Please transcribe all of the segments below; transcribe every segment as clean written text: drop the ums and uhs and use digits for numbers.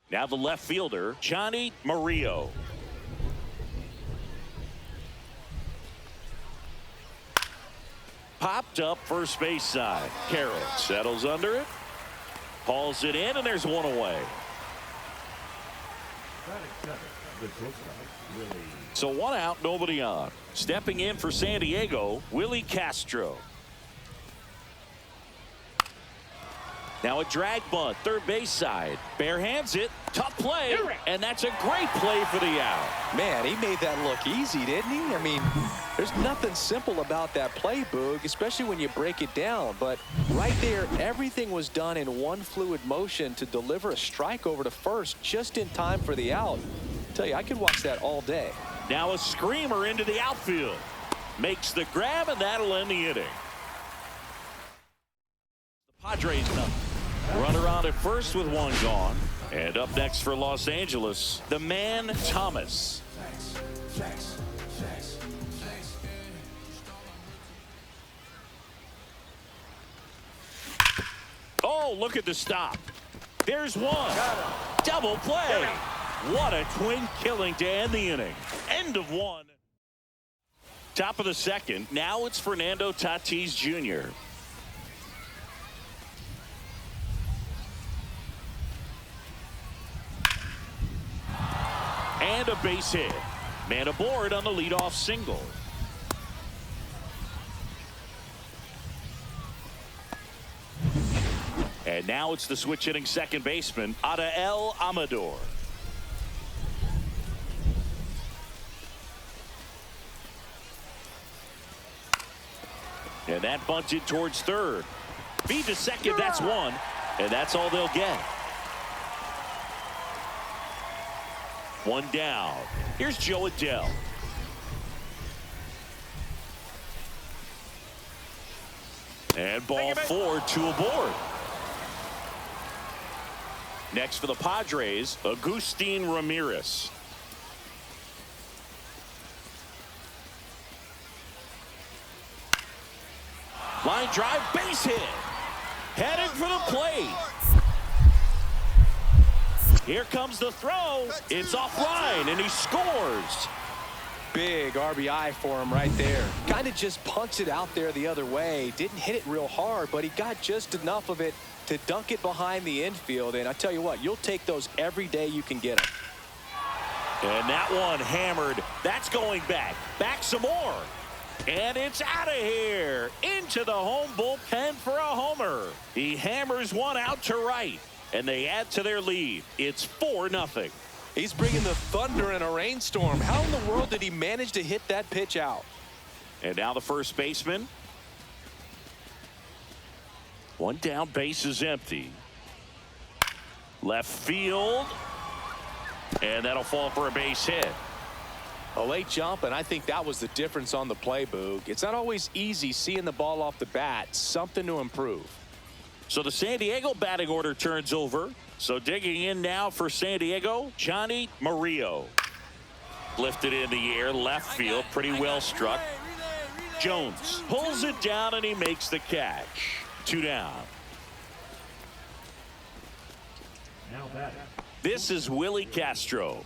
Now the left fielder, Johnny Murillo. Popped up first base side. Carroll settles under it. Hauls it in, and there's one away. So one out, nobody on. Stepping in for San Diego, Willie Castro. Now a drag bunt, third base side. Bare hands it, tough play, and that's a great play for the out. Man, he made that look easy, didn't he? I mean, there's nothing simple about that play, Boog, especially when you break it down. But right there, everything was done in one fluid motion to deliver a strike over to first just in time for the out. I tell you, I could watch that all day. Now a screamer into the outfield. Makes the grab, and that'll end the inning. The Padres number. Runner on at first with one gone. And up next for Los Angeles, the man Thomas. Oh, look at the stop. There's one. Double play. What a twin killing to end the inning. End of one. Top of the second. Now it's Fernando Tatis Jr. And a base hit. Man aboard on the leadoff single. And now it's the switch hitting second baseman, Adael Amador. And that bunted towards third. Feed to second, that's one. And that's all they'll get. One down. Here's Joe Adele. And ball four, two aboard. Next for the Padres, Agustin Ramirez. Line drive, base hit. Headed for the plate. Here comes the throw. It's offline, and he scores. Big RBI for him right there. Kind of just punched it out there the other way. Didn't hit it real hard, but he got just enough of it to dunk it behind the infield. And I tell you what, you'll take those every day you can get them. And that one hammered. That's going back. Back some more. And it's out of here. Into the home bullpen for a homer. He hammers one out to right. And they add to their lead. It's 4-0. He's bringing the thunder in a rainstorm. How in the world did he manage to hit that pitch out? And now the first baseman. One down, base is empty. Left field. And that'll fall for a base hit. A late jump, and I think that was the difference on the play, Boog. It's not always easy seeing the ball off the bat. Something to improve. So the San Diego batting order turns over. So digging in now for San Diego, Johnny Murillo. Lifted in the air, left field, pretty well struck. Jones pulls it down, and he makes the catch. 2 down. This is Willie Castro.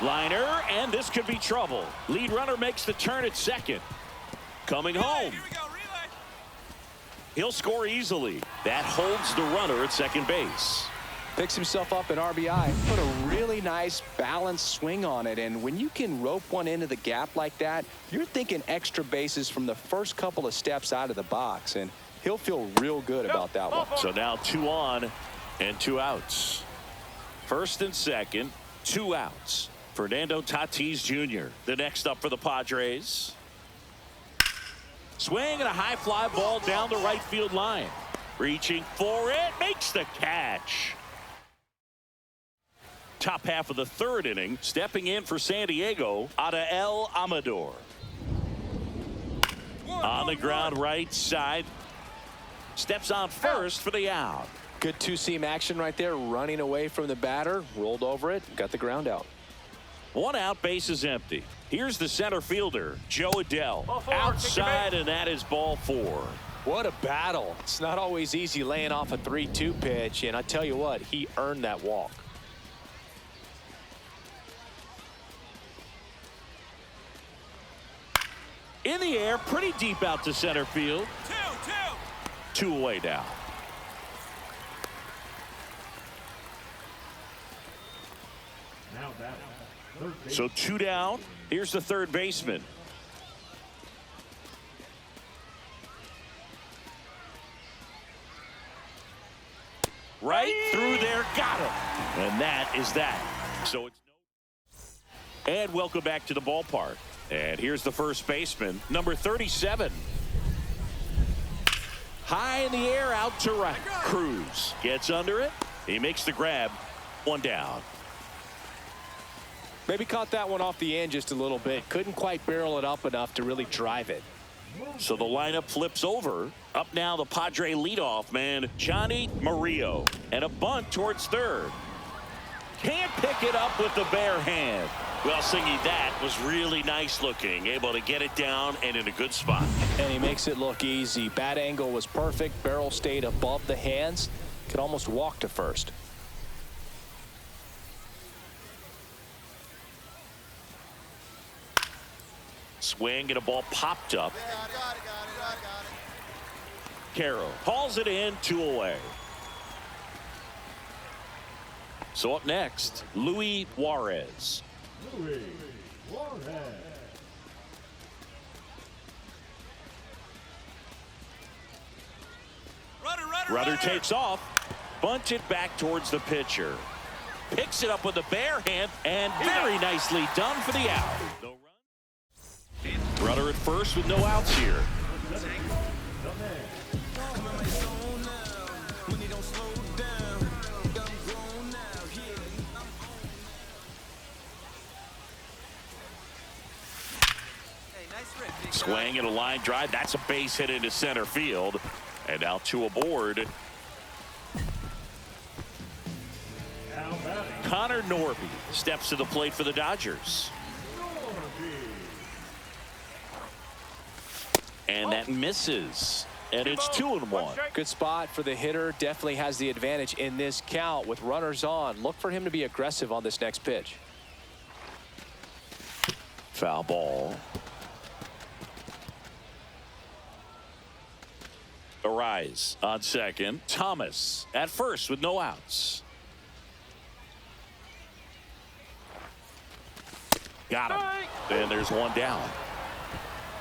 Liner, and this could be trouble. Lead runner makes the turn at second. Coming home. He'll score easily. That holds the runner at second base. Picks himself up an RBI. Put a really nice balanced swing on it. And when you can rope one into the gap like that, you're thinking extra bases from the first couple of steps out of the box. And he'll feel real good about that one. So now 2 on and 2 outs. First and second, 2 outs. Fernando Tatis Jr. the next up for the Padres. Swing and a high fly ball down the right field line. Reaching for it, makes the catch. Top half of the 3rd inning, stepping in for San Diego, Adael Amador. On the ground right side. Steps on first for the out. Good two-seam action right there, running away from the batter, rolled over it, got the ground out. 1 out, base is empty. Here's the center fielder, Joe Adell. Outside, and that is ball 4. What a battle. It's not always easy laying off a 3-2 pitch, and I tell you what, he earned that walk. In the air, pretty deep out to center field. 2 away now. So 2 down. Here's the 3rd baseman. Right through there, got him. And that is that. So it's no. And welcome back to the ballpark. And here's the first baseman, number 37. High in the air, out to right. Cruz gets under it. He makes the grab. 1 down. Maybe caught that one off the end just a little bit. Couldn't quite barrel it up enough to really drive it. So the lineup flips over. Up now the Padre leadoff man, Johnny Murillo. And a bunt towards 3rd. Can't pick it up with the bare hand. Well, Singy, that was really nice looking. Able to get it down and in a good spot. And he makes it look easy. Bat angle was perfect. Barrel stayed above the hands. Could almost walk to first. Swing and a ball popped up. Yeah, I got it. Carroll hauls it in, 2 away. So up next, Luis Juarez. Rudder takes off, bunts it back towards the pitcher. Picks it up with the bare hand, and very nicely done for the out. No run. Rudder at first with no outs here. Swing and a line drive. That's a base hit into center field. And now 2 aboard. Connor Norby steps to the plate for the Dodgers. And that misses. And it's 2-1. Good spot for the hitter. Definitely has the advantage in this count with runners on. Look for him to be aggressive on this next pitch. Foul ball. Arise on second. Thomas at first with no outs. Got him. And there's 1 down.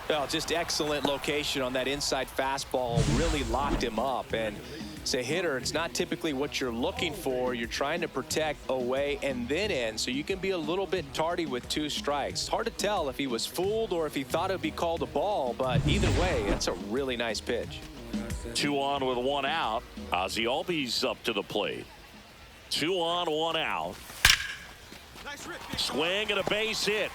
Well, just excellent location on that inside fastball. Really locked him up. And as a hitter, it's not typically what you're looking for. You're trying to protect away and then in, so you can be a little bit tardy with 2 strikes. It's hard to tell if he was fooled or if he thought it would be called a ball, but either way, that's a really nice pitch. 2 on with 1 out. Ozzie Albies up to the plate. 2 on, 1 out. Swing and a base hit.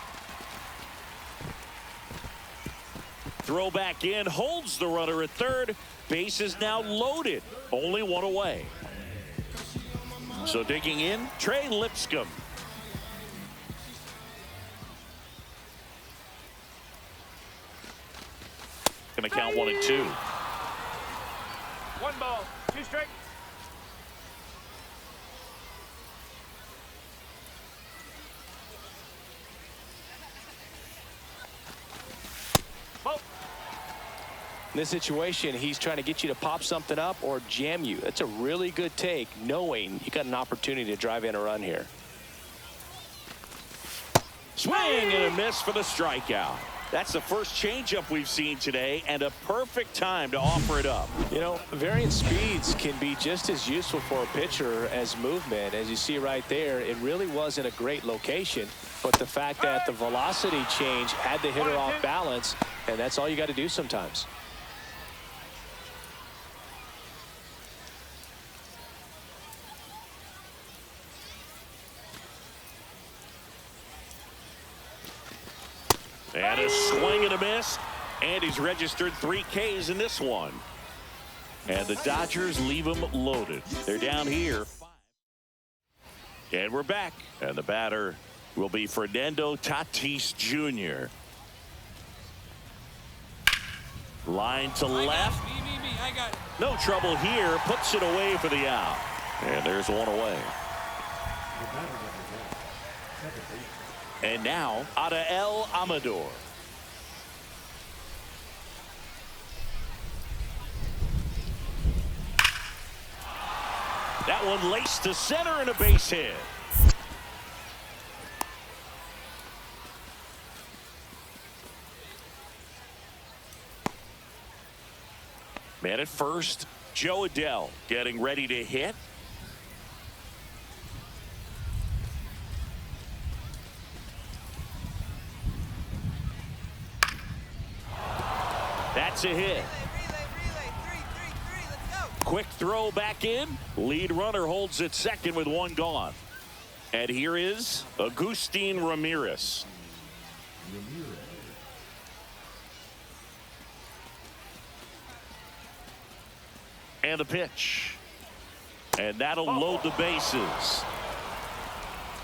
Throw back in, holds the runner at third. Base is now loaded. Only 1 away. So digging in, Trey Lipscomb. Gonna count 1 and 2. 1 ball, 2 strikes. In this situation, he's trying to get you to pop something up or jam you. That's a really good take, knowing you got an opportunity to drive in a run here. Swing and a miss for the strikeout. That's the first changeup we've seen today, and a perfect time to offer it up. You know, varying speeds can be just as useful for a pitcher as movement. As you see right there, it really wasn't a great location, but the fact that the velocity change had the hitter off balance, and that's all you got to do sometimes. And a swing and a miss. And he's registered 3 Ks in this one. And the Dodgers leave him loaded. They're down here. And we're back. And the batter will be Fernando Tatis Jr. Line to left. I got it. No trouble here. Puts it away for the out. And there's one away. And now, Adael Amador. That one laced to center and a base hit. Man at first, Joe Adell getting ready to hit. That's a hit. Quick throw back in. Lead runner holds it second with 1 gone. And here is Agustin Ramirez. And the pitch. And that'll load the bases.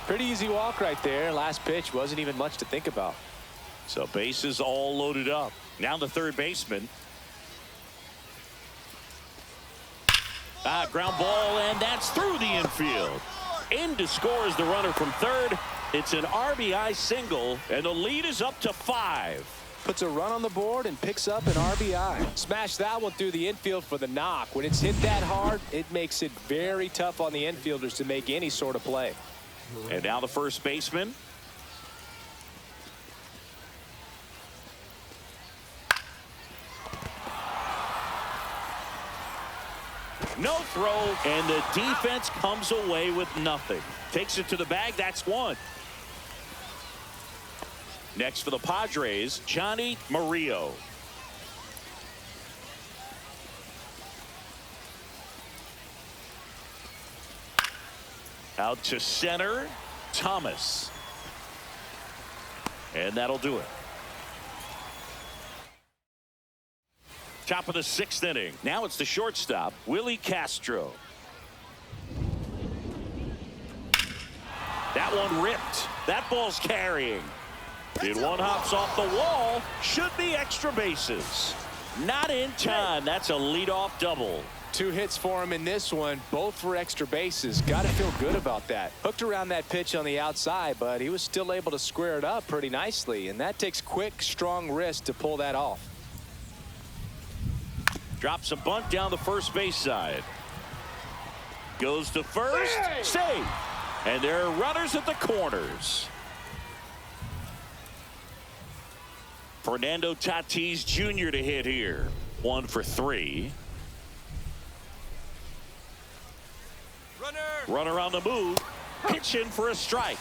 Pretty easy walk right there. Last pitch wasn't even much to think about. So bases all loaded up. Now the third baseman. Ground ball, and that's through the infield. In to score is the runner from third. It's an RBI single, and the lead is up to 5. Puts a run on the board and picks up an RBI. Smash that one through the infield for the knock. When it's hit that hard, it makes it very tough on the infielders to make any sort of play. And now the first baseman. No throw, and the defense comes away with nothing. Takes it to the bag. That's 1. Next for the Padres, Johnny Murillo. Out to center, Thomas. And that'll do it. Top of the 6th inning. Now it's the shortstop, Willie Castro. That one ripped. That ball's carrying. Did one hops off the wall. Should be extra bases. Not in time. That's a leadoff double. 2 hits for him in this one, both for extra bases. Got to feel good about that. Hooked around that pitch on the outside, but he was still able to square it up pretty nicely, and that takes quick, strong wrist to pull that off. Drops a bunt down the first base side. Goes to first. Safe. And there are runners at the corners. Fernando Tatis Jr. to hit here. 1 for 3. Runner on the move. Pitching for a strike.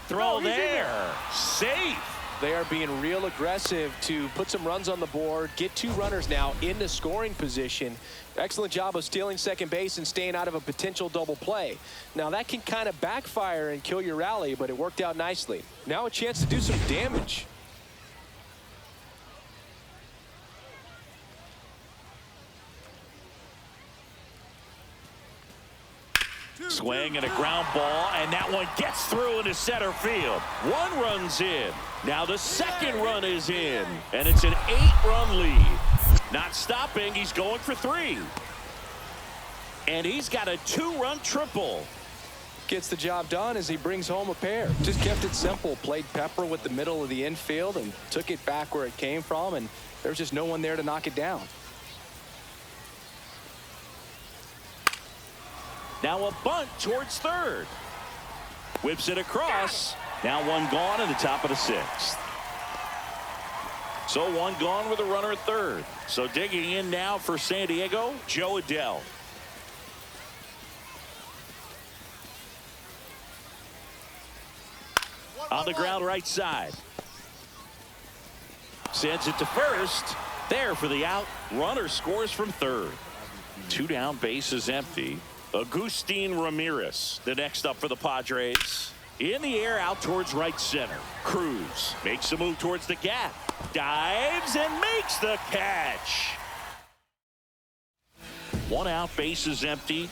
Throw there. Safe. They are being real aggressive to put some runs on the board, get 2 runners now in the scoring position. Excellent job of stealing second base and staying out of a potential double play. Now that can kind of backfire and kill your rally, but it worked out nicely. Now a chance to do some damage. Swing and a ground ball, and that one gets through into center field. 1 run's in. Now the second run is in, and it's an 8-run lead. Not stopping. He's going for 3. And he's got a 2-run triple. Gets the job done as he brings home a pair. Just kept it simple. Played pepper with the middle of the infield and took it back where it came from. And There's just no one there to knock it down. Now a bunt towards third. Whips it across. Now one gone in the top of the sixth. So one gone with a runner at third. So digging in now for San Diego, Joe Adell. On the ground right side. Sends it to first. There for the out. Runner scores from third. 2 down, bases empty. Agustin Ramirez, the next up for the Padres. In the air, out towards right center. Cruz makes a move towards the gap. Dives and makes the catch. 1 out, bases empty.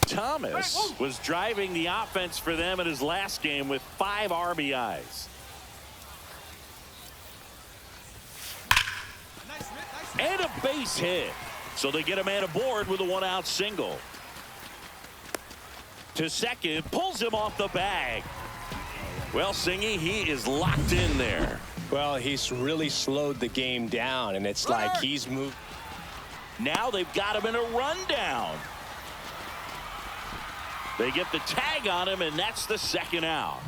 Thomas was driving the offense for them in his last game with 5 RBIs. And a base hit. So they get a man aboard with a 1-out single. To second, pulls him off the bag. Well, Singy, he is locked in there. Well, he's really slowed the game down, and it's like he's moved. Now they've got him in a rundown. They get the tag on him, and that's the 2nd out.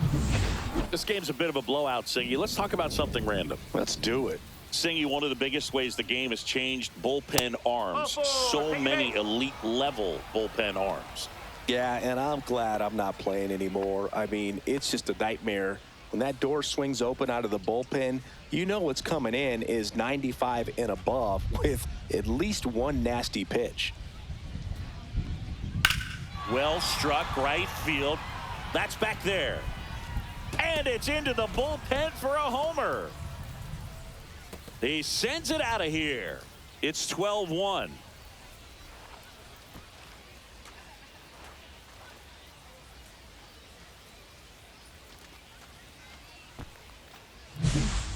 This game's a bit of a blowout, Singy. Let's talk about something random. Let's do it. Singy, one of the biggest ways the game has changed, bullpen arms. So many elite level bullpen arms. Yeah, and I'm glad I'm not playing anymore. I mean, it's just a nightmare. When that door swings open out of the bullpen, you know what's coming in is 95 and above with at least one nasty pitch. Well struck right field. That's back there. And it's into the bullpen for a homer. He sends it out of here. It's 12-1.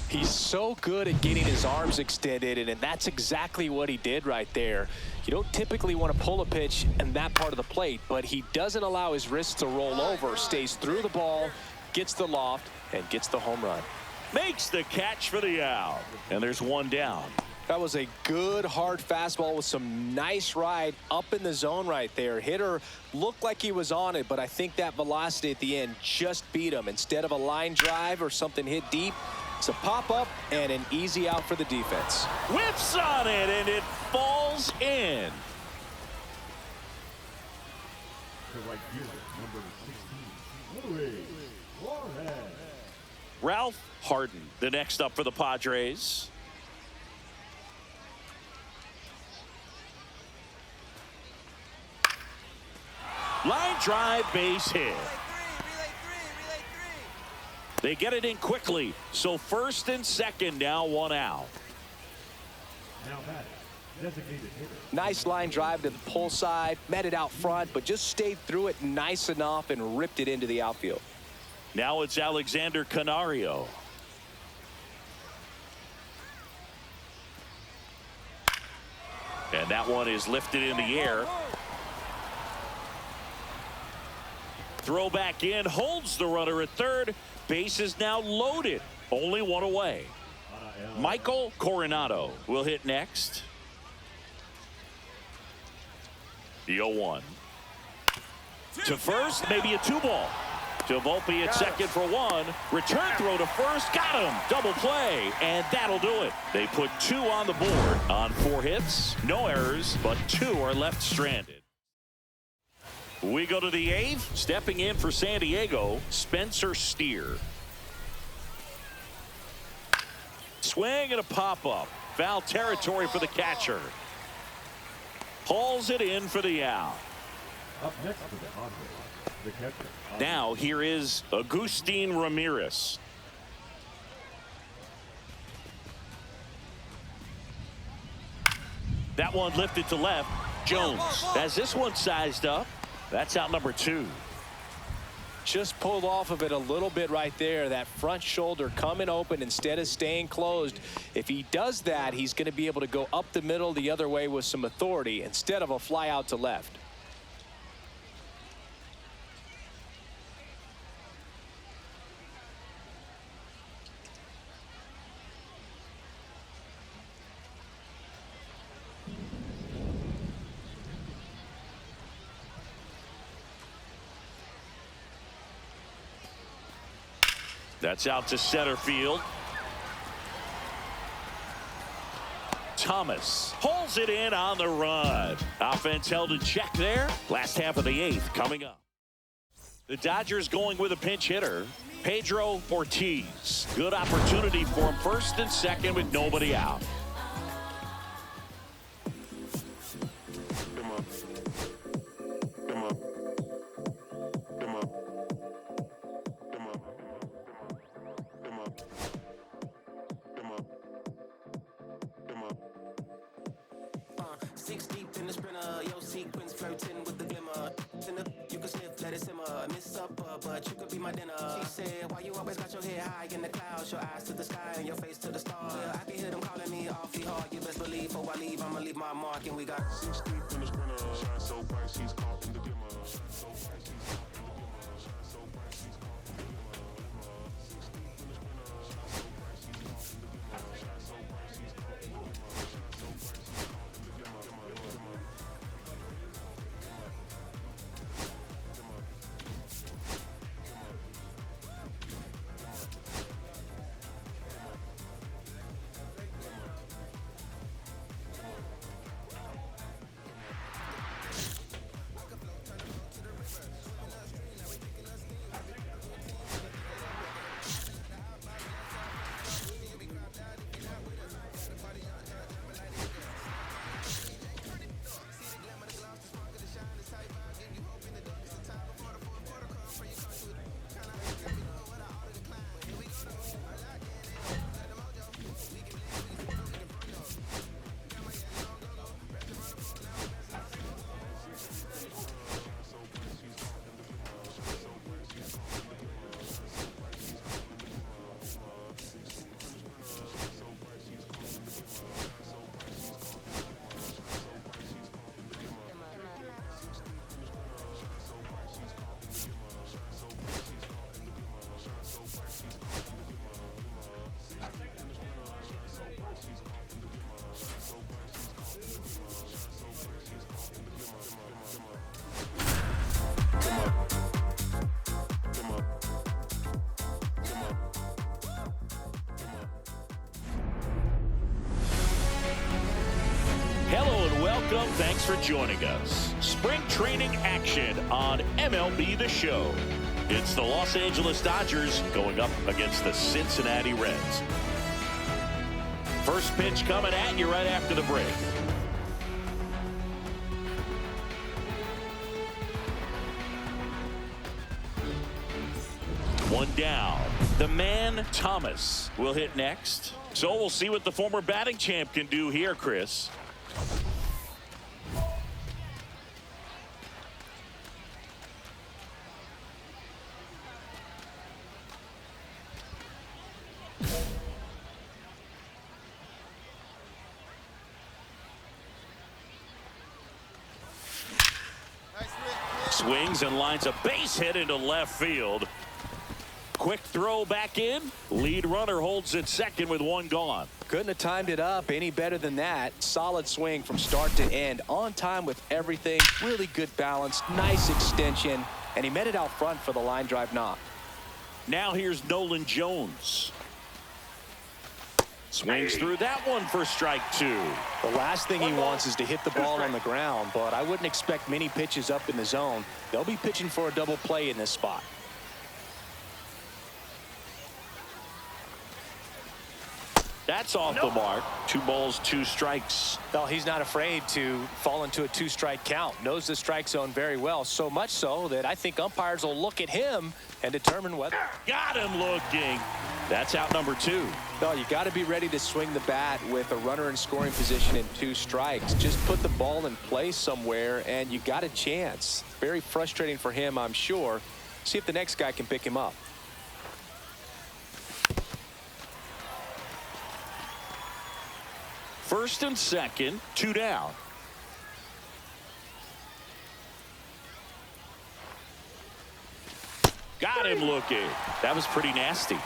He's so good at getting his arms extended, and that's exactly what he did right there. You don't typically want to pull a pitch in that part of the plate, but he doesn't allow his wrists to roll over, stays through the ball, gets the loft, and gets the home run. Makes the catch for the out. And there's 1 down. That was a good, hard fastball with some nice ride up in the zone right there. Hitter looked like he was on it, but I think that velocity at the end just beat him. Instead of a line drive or something hit deep, it's a pop-up and an easy out for the defense. Whips on it, and it falls in. Ralph Harden, the next up for the Padres. Line drive, base hit. They get it in quickly. So first and second, now 1 out. Nice line drive to the pull side, met it out front, but just stayed through it nice enough and ripped it into the outfield. Now it's Alexander Canario. And that one is lifted in the air. Throw back in, holds the runner at third. Base is now loaded. Only 1 away. Michael Coronado will hit next. The 0-1. To first, maybe a 2-ball. To Volpe at second for 1. Return throw to first. Got him. Double play. And that'll do it. They put 2 on the board on 4 hits. No errors, but 2 are left stranded. We go to the 8th. Stepping in for San Diego, Spencer Steer. Swing and a pop-up. Foul territory for the catcher. Hauls it in for the out. Up next for the Padres, the catcher. Now here is Agustin Ramirez. That one lifted to left. Jones has this one sized up. That's out number 2. Just pulled off of it a little bit right there. That front shoulder coming open instead of staying closed. If he does that, he's going to be able to go up the middle the other way with some authority instead of a fly out to left. That's out to center field. Thomas pulls it in on the run. Offense held in check there. Last half of the 8th coming up. The Dodgers going with a pinch hitter, Pedro Ortiz. Good opportunity for him, first and second with nobody out. Six deep in the sprinter, yo sequence flirting with the glimmer. You can sniff, let it simmer, miss supper, but you could be my dinner. She said, why you always got your head high in the clouds, your eyes to the sky and your face to the stars. I can hear them calling me awfully hard. You best believe before I leave, I'ma leave my mark. And we got 6 deep in the sprinter, shine so bright, she's caught in the glimmer. Shine so bright, she's caught in the glimmer. Shine so bright, she's caught in the glimmer. 6 deep in the sprinter, shine so bright, she's caught in the glimmer. Shine so bright, she's caught in the glimmer. Shine so bright, she's caught in the glimmer. Hello and welcome. Thanks for joining us. Spring training action on MLB The Show. It's the Los Angeles Dodgers going up against the Cincinnati Reds. First pitch coming at you right after the break. One down. The man, Thomas, will hit next. So we'll see what the former batting champ can do here, Chris. Swings and lines a base hit into left field. Quick throw back in. Lead runner holds at second with one gone. Couldn't have timed it up any better than that. Solid swing from start to end. On time with everything. Really good balance. Nice extension. And he met it out front for the line drive knock. Now here's Nolan Jones. Swings through that one for strike 2. The last thing he wants is to hit the ball on the ground, but I wouldn't expect many pitches up in the zone. They'll be pitching for a double play in this spot. That's off the mark. 2 balls, 2 strikes. Well, he's not afraid to fall into a 2-strike count. Knows the strike zone very well, so much so that I think umpires will look at him and determine whether. Got him looking. That's out number 2. Well, you got to be ready to swing the bat with a runner in scoring position and 2 strikes. Just put the ball in play somewhere and you got a chance. Very frustrating for him, I'm sure. See if the next guy can pick him up. First and second, 2 down. Got him looking. That was pretty nasty.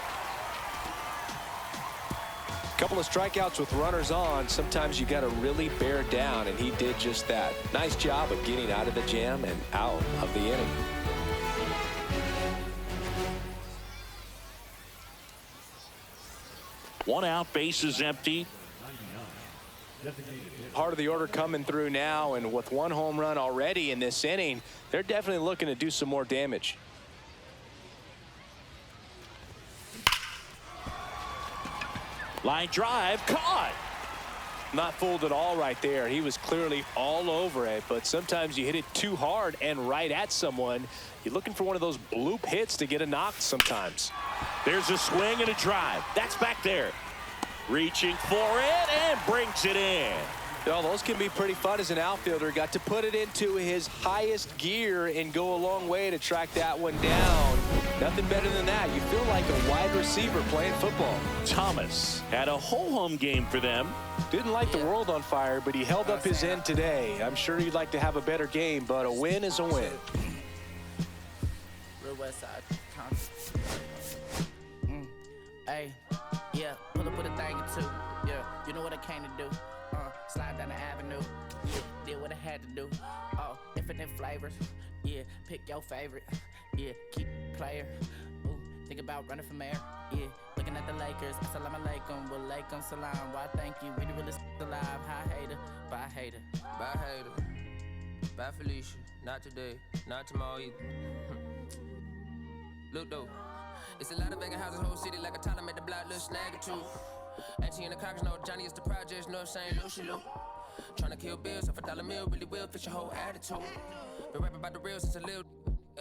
Couple of strikeouts with runners on. Sometimes you got to really bear down, and he did just that. Nice job of getting out of the jam and out of the inning. 1 out, bases empty. Part of the order coming through now, and with 1 home run already in this inning, they're definitely looking to do some more damage. Line drive, caught. Not fooled at all right there. He was clearly all over it, but sometimes you hit it too hard and right at someone. You're looking for one of those bloop hits to get a knock sometimes. There's a swing and a drive. That's back there. Reaching for it and brings it in. Well, those can be pretty fun as an outfielder. Got to put it into his highest gear and go a long way to track that one down. Nothing better than that. You feel like a wide receiver playing football. Thomas had a ho-hum game for them. Didn't light the world on fire, but he held up his end today. I'm sure he'd like to have a better game, but a win is a win. Real West Side. Hey, yeah, pull up with a thing or two. Yeah, you know what I came to do. Slide down the avenue. Yeah, did what I had to do. Oh, infinite flavors. Yeah, pick your favorite. Yeah, keep player. Ooh, think about running for mayor. Yeah, looking at the Lakers. Assalamu alaikum, wa alaikum salam. Why thank you, we the realest alive. Hi hater, bye hater. Bye hater, bye Felicia. Not today, not tomorrow either. Look though, it's a lot of vacant houses, whole city like a Tyler made the block, little snag or two. Auntie and the cockers know Johnny is the projects, know St. Lucia Lou. Tryna kill bills off $1 meal, really will fix your whole attitude. Been rapping about the real since a little.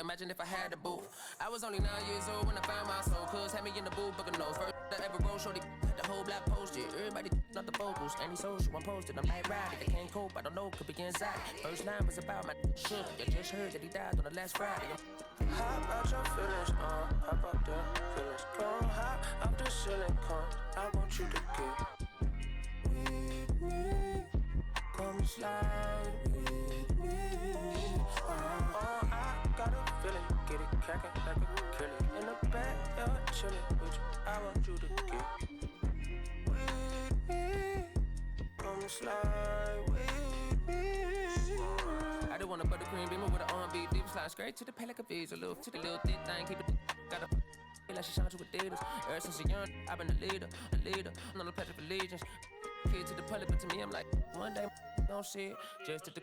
Imagine if I had the booth. I was only 9 years old when I found my soul. Cuz had me in the booth, booking no first that ever rolled, shorty. The whole block posted. Everybody not the vocals. Any social, I'm posted. I'm like riding. I can't cope, I don't know, could be inside. First line was about my shit. You just heard that he died on the last Friday. How about your feelings, how about the feelings? Come high off the ceiling, come. I want you to get with me. Come slide with me. I got a feeling, get it cracking like a kill it. In the backyard, chillin' with you. I want you to get with me. Come slide with me. I just want a buttercream beamer with an R&B deep slide straight to the pay like a visa. Little to the little thick thing, keep it got a feel like she shine to Adidas. Ever since a young, I've been a leader. I'm not a pledge of allegiance. Kid to the public, but to me, I'm like, one day, don't see it. Just to the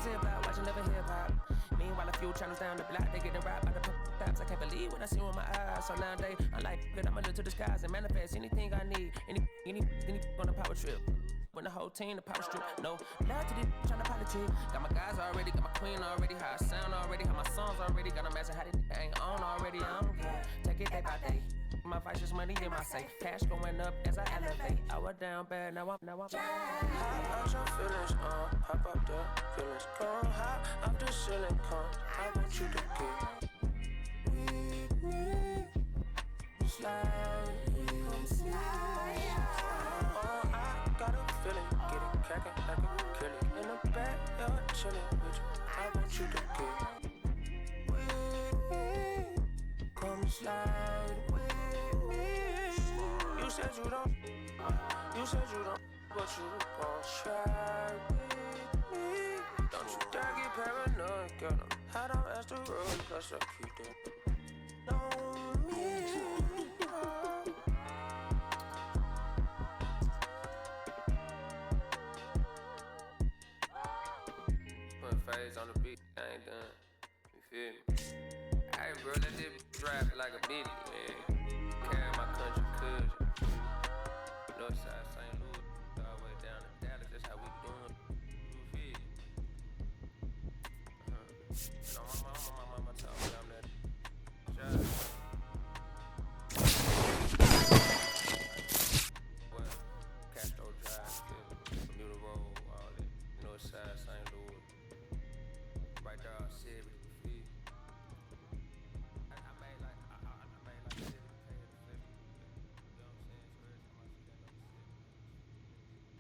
say about watching never hip hop. Meanwhile, a few channels down the block, they getting robbed by the cops. I can't believe what I see with my eyes. So nowadays, I'm like, good, I'm gonna to the skies and manifest anything I need. Any on a power trip. When the whole team, the power strip. No, love to this trying to politic. Got my guys already, got my queen already, how I sound already, how my songs already. Got a message how they ain't on already. I'm good. Take it day by day. My vice is money in my safe. Cash going up as I elevate. I was down bad, now I'm How about your feelings, how about the feelings? Come high off the ceiling, come. I want you to get with me. Slide, come slide. I got a feeling, get it cracking like a kill it. In the backyard, chillin' with you. I want you to get with me. Come slide with me. You said you don't, but you won't try with me. Don't you dare get paranoid, girl. I'm hot on asteroids, plus I keep that on me. phase on the beat, I ain't done. You feel me? Hey, bro, let this drive like a bitty, man. Carry my country cousin. Northside, St. Louis, all the way down to Dallas. That's how we doing. You feel me? And my mama told me I'm that shot. What? Castro Drive, Bermuda Road, all that. Northside,